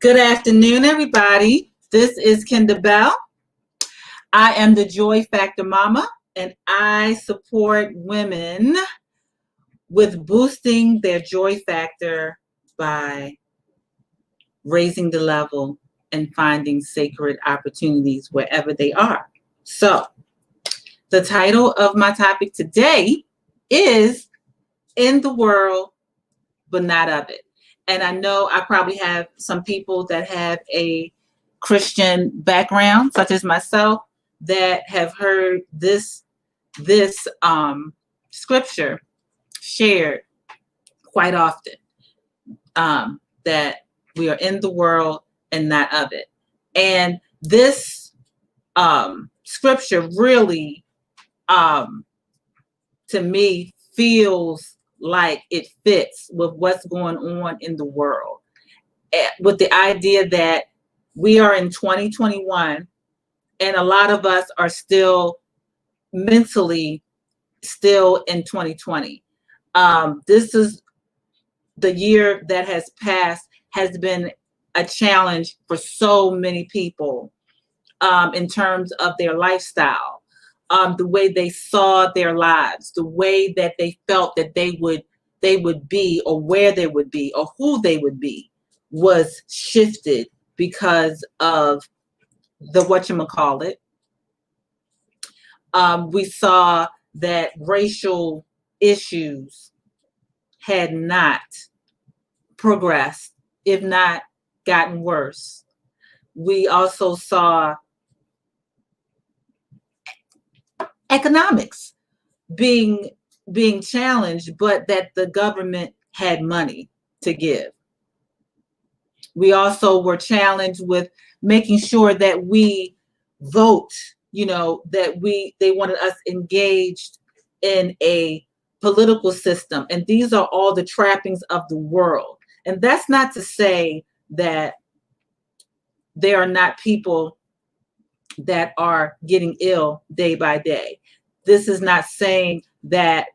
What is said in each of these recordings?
Good afternoon, everybody. This is Kenda Bell. I am the Joy Factor Mama, and I support women with boosting their joy factor by raising the level and finding sacred opportunities wherever they are. So, the title of my topic today is In the World, but Not of It. And I know I probably have some people that have a Christian background, such as myself, that have heard this scripture shared quite often. That we are in the world and not of it. And this scripture really, to me, feels like it fits with what's going on in the world. With the idea that we are in 2021 and a lot of us are still mentally still in 2020. This is the year that has passed has been a challenge for so many people in terms of their lifestyle, the way they saw their lives, the way that they felt that they would be, or where they would be, or who they would be, was shifted because of the whatchamacallit. We saw that racial issues had not progressed, if not gotten worse. We also saw economics being challenged, but that the government had money to give. We also were challenged with making sure that we vote, that they wanted us engaged in a political system. And these are all the trappings of the world. And that's not to say that there are not people that are getting ill day by day. This is not saying that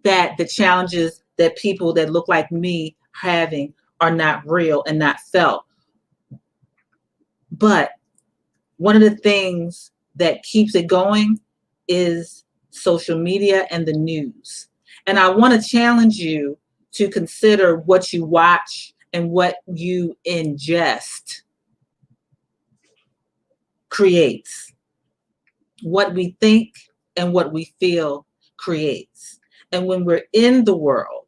the challenges that people that look like me having are not real and not felt. But one of the things that keeps it going is social media and the news. And I want to challenge you to consider what you watch and what you ingest creates. What we think and what we feel creates. And when we're in the world,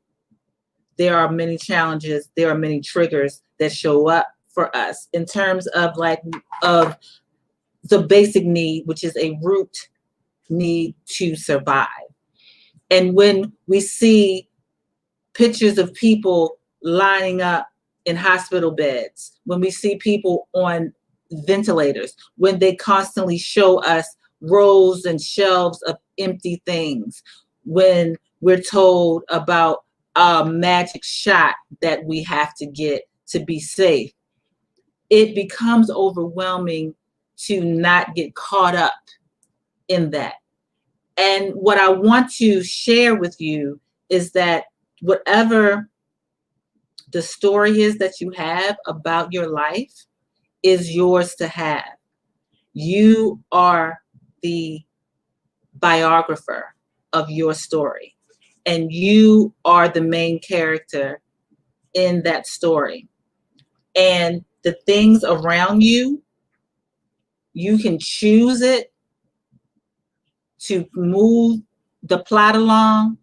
there are many challenges, there are many triggers that show up for us in terms of of the basic need, which is a root need to survive. And when we see pictures of people lining up in hospital beds, when we see people on ventilators, when they constantly show us rows and shelves of empty things, when we're told about a magic shot that we have to get to be safe, it becomes overwhelming to not get caught up in that. And what I want to share with you is that whatever the story is that you have about your life is yours to have. You are the biographer of your story, and you are the main character in that story. And the things around you, you can choose it to move the plot along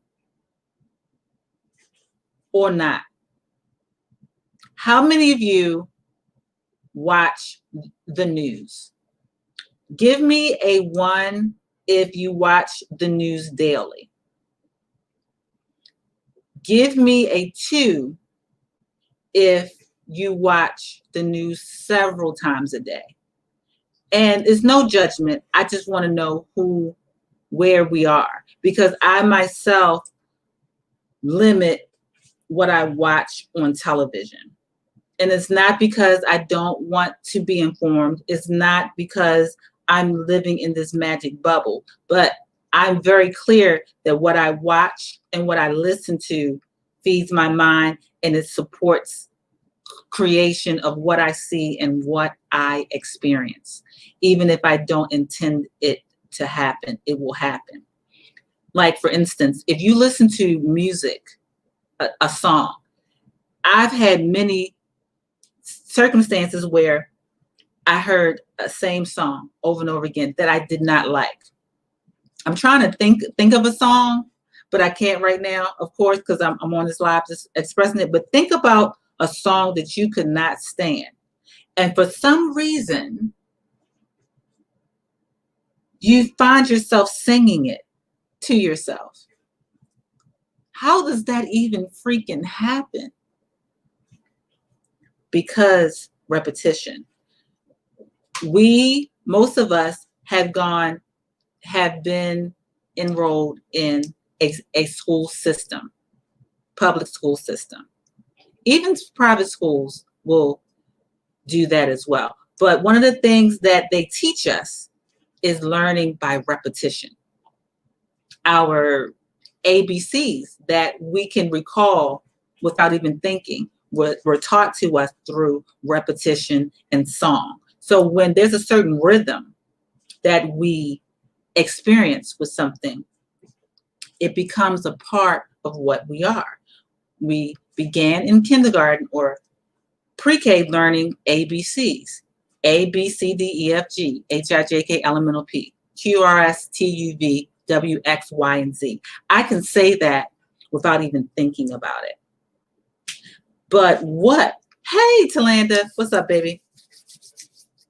or not. How many of you watch the news? Give me a 1 if you watch the news daily. Give me a 2 if you watch the news several times a day. And it's no judgment. I just want to know where we are, because I myself limit what I watch on television. And it's not because I don't want to be informed. It's not because I'm living in this magic bubble, but I'm very clear that what I watch and what I listen to feeds my mind, and it supports creation of what I see and what I experience. Even if I don't intend it to happen, it will happen. Like, for instance, if you listen to music, a song, I've had many circumstances where I heard a same song over and over again that I did not like. I'm trying to think of a song, but I can't right now, of course, because I'm on this live just expressing it. But think about a song that you could not stand. And for some reason, you find yourself singing it to yourself. How does that even freaking happen? Because repetition. Most of us have been enrolled in a school system, public school system. Even private schools will do that as well. But one of the things that they teach us is learning by repetition. Our ABCs that we can recall without even thinking were taught to us through repetition and song. So when there's a certain rhythm that we experience with something, it becomes a part of what we are. We began in kindergarten or pre-K learning ABCs, A, B, C, D, E, F, G, H, I, J, K, L, M, N, O, P, Q, R, S, T, U, V, W, X, Y, and Z. I can say that without even thinking about it. But what? Hey, Talanda, what's up, baby?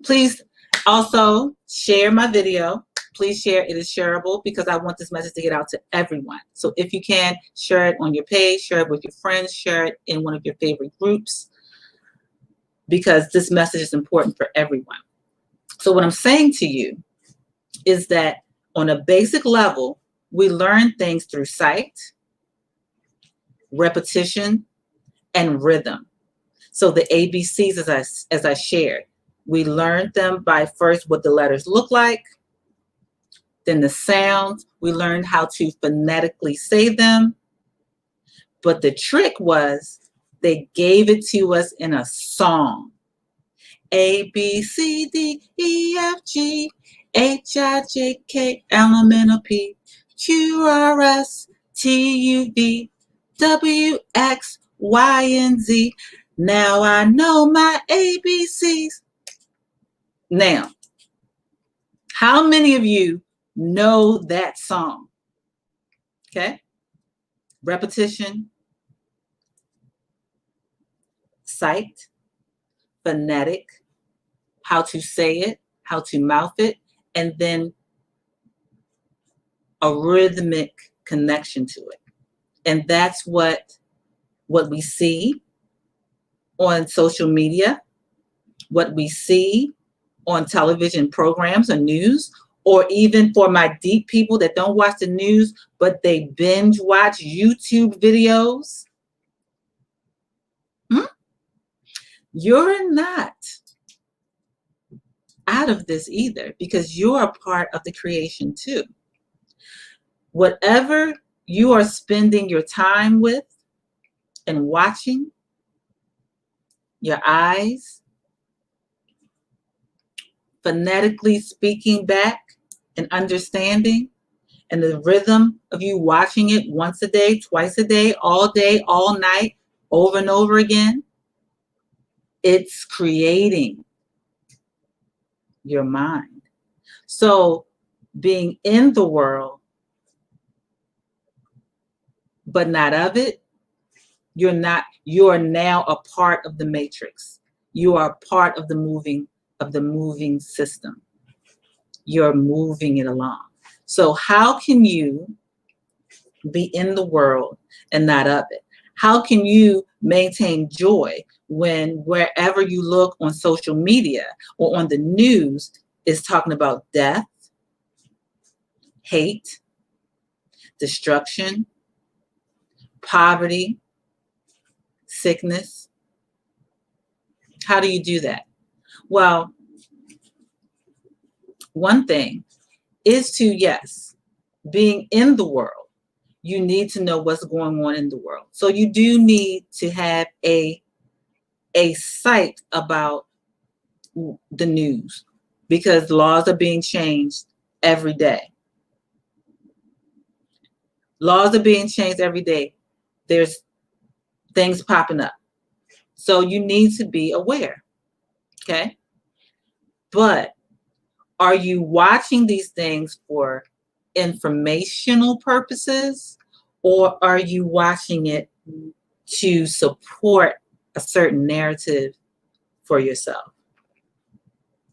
Please also share my video. Please share. It is shareable because I want this message to get out to everyone. So if you can, share it on your page, share it with your friends, share it in one of your favorite groups, because this message is important for everyone. So what I'm saying to you is that on a basic level, we learn things through sight, repetition, and rhythm. So the ABCs, as I shared, we learned them by first what the letters look like, then the sounds. We learned how to phonetically say them. But the trick was they gave it to us in a song. A, B, C, D, E, F, G, H, I, J, K, L, M, N, O, P, Q, R, S, T, U, V, W, X, Y, and Z. Now I know my ABCs. Now, how many of you know that song? Okay. Repetition, sight, phonetic, how to say it, how to mouth it, and then a rhythmic connection to it. And that's what we see on social media, what we see on television programs or news, or even for my deep people that don't watch the news, but they binge watch YouTube videos. You're not out of this either, because you're a part of the creation too. Whatever you are spending your time with and watching, your eyes, phonetically speaking back and understanding, and the rhythm of you watching it once a day, twice a day, all night, over and over again, it's creating your mind. So being in the world, but not of it, you are now a part of the matrix. You are a part of the moving system. You're moving it along. So how can you be in the world and not of it? How can you maintain joy when wherever you look on social media or on the news is talking about death, hate, destruction, poverty, sickness? How do you do that? Well, one thing is to, yes, being in the world, you need to know what's going on in the world. So you do need to have a sight about the news, because laws are being changed every day. Laws are being changed every day. There's things popping up. So you need to be aware. Okay. But are you watching these things for informational purposes, or are you watching it to support a certain narrative for yourself?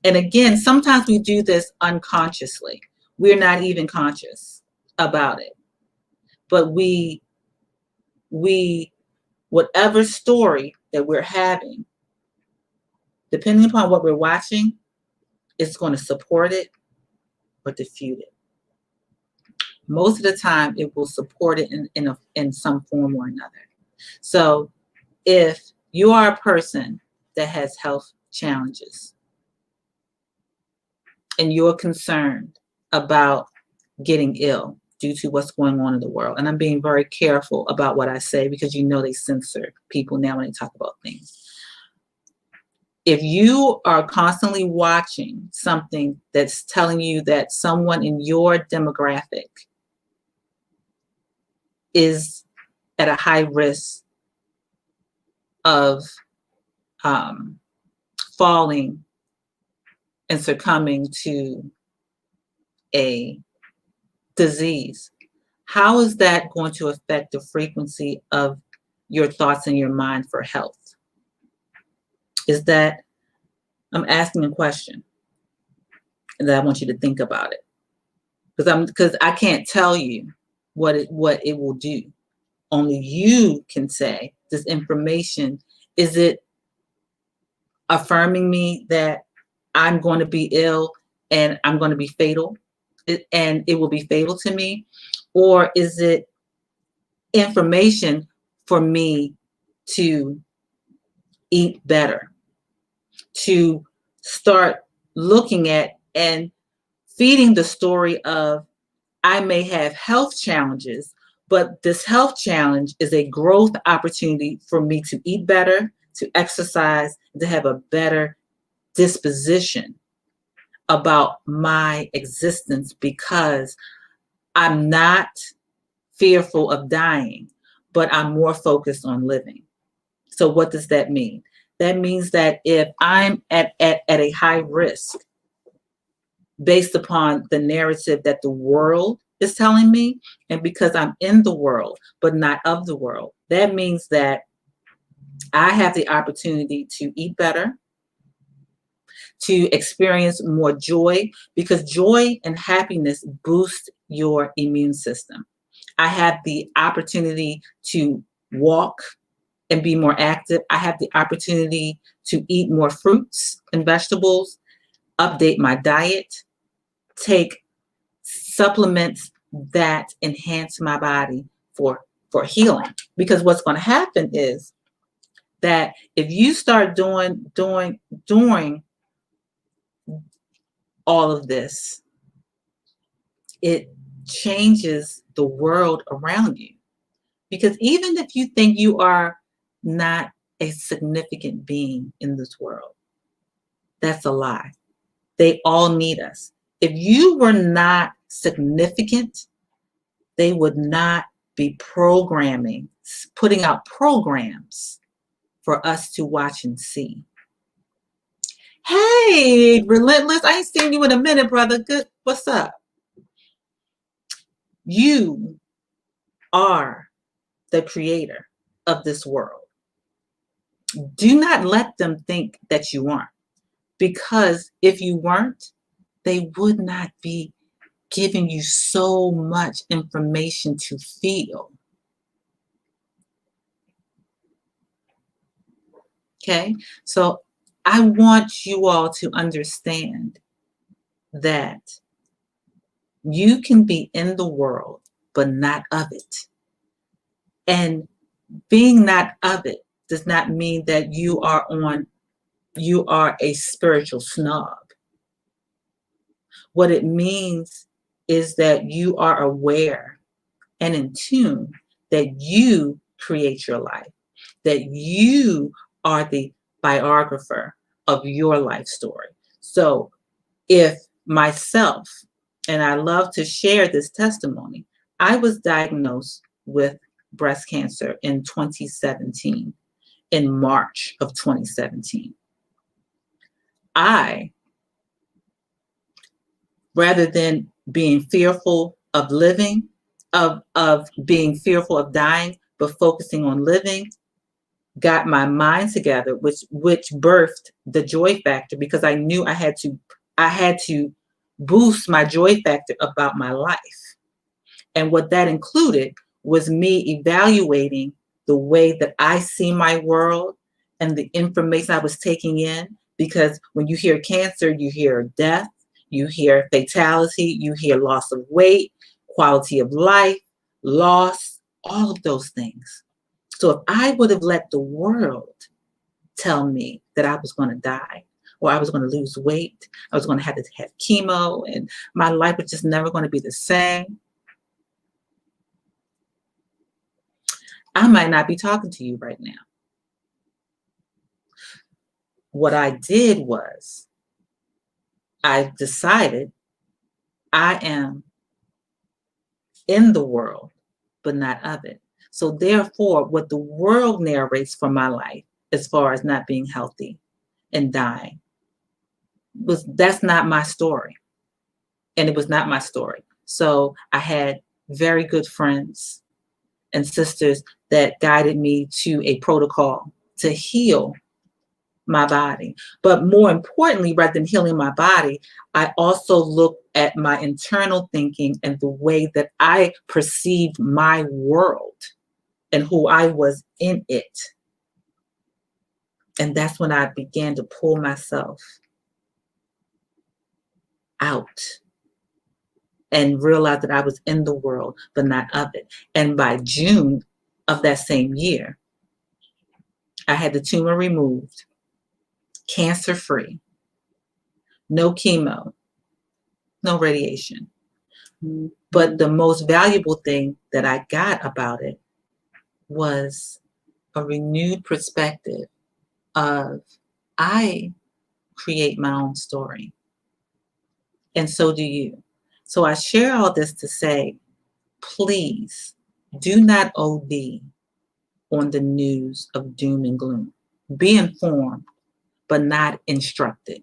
And again, sometimes we do this unconsciously. We're not even conscious about it. But we whatever story that we're having, depending upon what we're watching, it's going to support it or defute it. Most of the time, it will support it in some form or another. So if you are a person that has health challenges and you're concerned about getting ill due to what's going on in the world, and I'm being very careful about what I say because they censor people now when they talk about things. If you are constantly watching something that's telling you that someone in your demographic is at a high risk of falling and succumbing to a disease, how is that going to affect the frequency of your thoughts in your mind for health? Is that, I'm asking a question, and that I want you to think about it, because I can't tell you what it will do. Only you can say, this information, is it affirming me that I'm going to be ill and I'm going to be fatal, and it will be fatal to me? Or is it information for me to eat better, to start looking at and feeding the story of, I may have health challenges, but this health challenge is a growth opportunity for me to eat better, to exercise, to have a better disposition about my existence, because I'm not fearful of dying, but I'm more focused on living. So what does that mean? That means that if I'm at a high risk based upon the narrative that the world is telling me, and because I'm in the world but not of the world, that means that I have the opportunity to eat better, to experience more joy, because joy and happiness boost your immune system. I have the opportunity to walk and be more active. I have the opportunity to eat more fruits and vegetables, update my diet, take supplements that enhance my body for healing. Because what's going to happen is that if you start doing all of this, it changes the world around you. Because even if you think you are not a significant being in this world, that's a lie. They all need us. If you were not significant, they would not be putting out programs for us to watch and see. Hey, Relentless, I ain't seen you in a minute, brother. Good. What's up? You are the creator of this world. Do not let them think that you aren't, because if you weren't, they would not be giving you so much information to feel. Okay, so I want you all to understand that you can be in the world, but not of it. And being not of it does not mean that you are a spiritual snob. What it means is that you are aware and in tune that you create your life, that you are the biographer of your life story. So if myself, and I love to share this testimony, I was diagnosed with breast cancer in 2017, in March of 2017. I, rather than being fearful of living, of being fearful of dying, but focusing on living, got my mind together, which birthed the joy factor, because I knew I had to boost my joy factor about my life. And what that included was me evaluating the way that I see my world and the information I was taking in. Because when you hear cancer, you hear death, you hear fatality, you hear loss of weight, quality of life, loss, all of those things. So if I would have let the world tell me that I was going to die, or I was going to lose weight, I was going to have chemo, and my life was just never going to be the same, I might not be talking to you right now. What I did was I decided I am in the world, but not of it. So therefore, what the world narrates for my life, as far as not being healthy and dying, that's not my story. And it was not my story. So I had very good friends and sisters that guided me to a protocol to heal my body. But more importantly, rather than healing my body, I also looked at my internal thinking and the way that I perceived my world and who I was in it. And that's when I began to pull myself out and realize that I was in the world, but not of it. And by June of that same year, I had the tumor removed, cancer-free, no chemo, no radiation. But the most valuable thing that I got about it was a renewed perspective of I create my own story. And so do you. So I share all this to say, please do not OD on the news of doom and gloom. Be informed, but not instructed.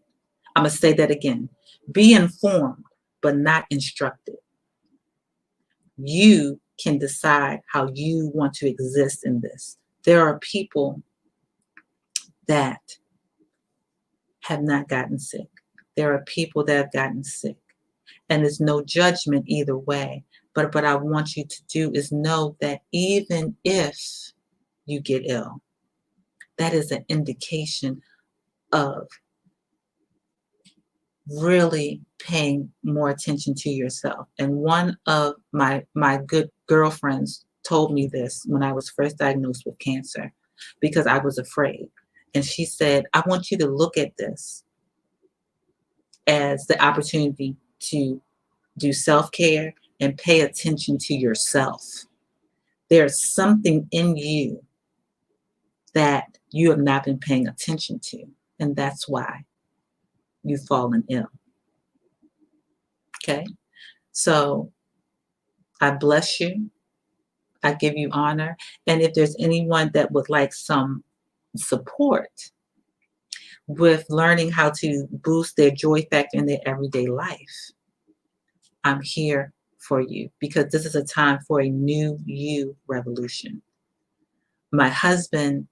I'm going to say that again. Be informed, but not instructed. You can decide how you want to exist in this. There are people that have not gotten sick. There are people that have gotten sick. And there's no judgment either way. But what I want you to do is know that even if you get ill, that is an indication of really paying more attention to yourself. And one of my good girlfriends told me this when I was first diagnosed with cancer, because I was afraid. And she said, I want you to look at this as the opportunity to do self-care and pay attention to yourself. There's something in you that you have not been paying attention to, and that's why you've fallen ill. Okay? So I bless you. I give you honor. And if there's anyone that would like some support with learning how to boost their joy factor in their everyday life, I'm here for you, because this is a time for a new you revolution. My husband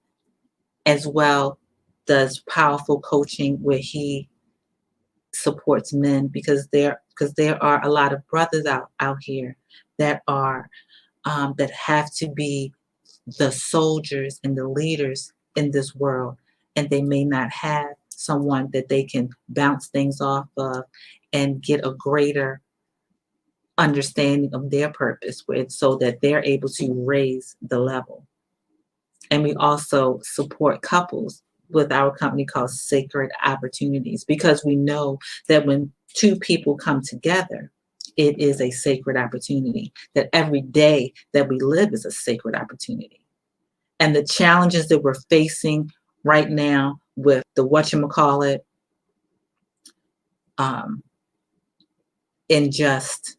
as well does powerful coaching where he supports men, because there are a lot of brothers out here that are that have to be the soldiers and the leaders in this world, and they may not have someone that they can bounce things off of and get a greater understanding of their purpose with, so that they're able to raise the level. And we also support couples with our company called Sacred Opportunities, because we know that when two people come together, it is a sacred opportunity, that every day that we live is a sacred opportunity. And the challenges that we're facing right now with the whatchamacallit, in just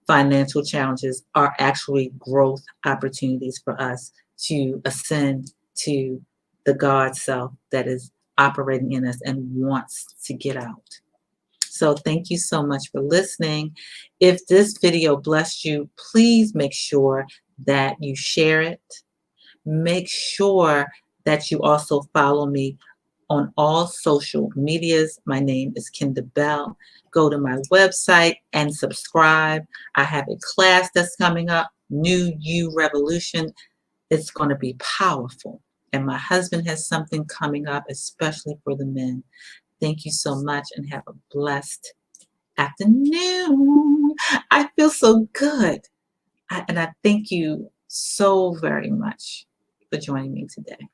financial challenges are actually growth opportunities for us to ascend to the God self that is operating in us and wants to get out. So thank you so much for listening. If this video blessed you, please make sure that you share it. Make sure that you also follow me on all social medias. My name is Kenda Bell. Go to my website and subscribe. I have a class that's coming up, New You Revolution. It's going to be powerful. And my husband has something coming up, especially for the men. Thank you so much and have a blessed afternoon. I feel so good. And I thank you so very much for joining me today.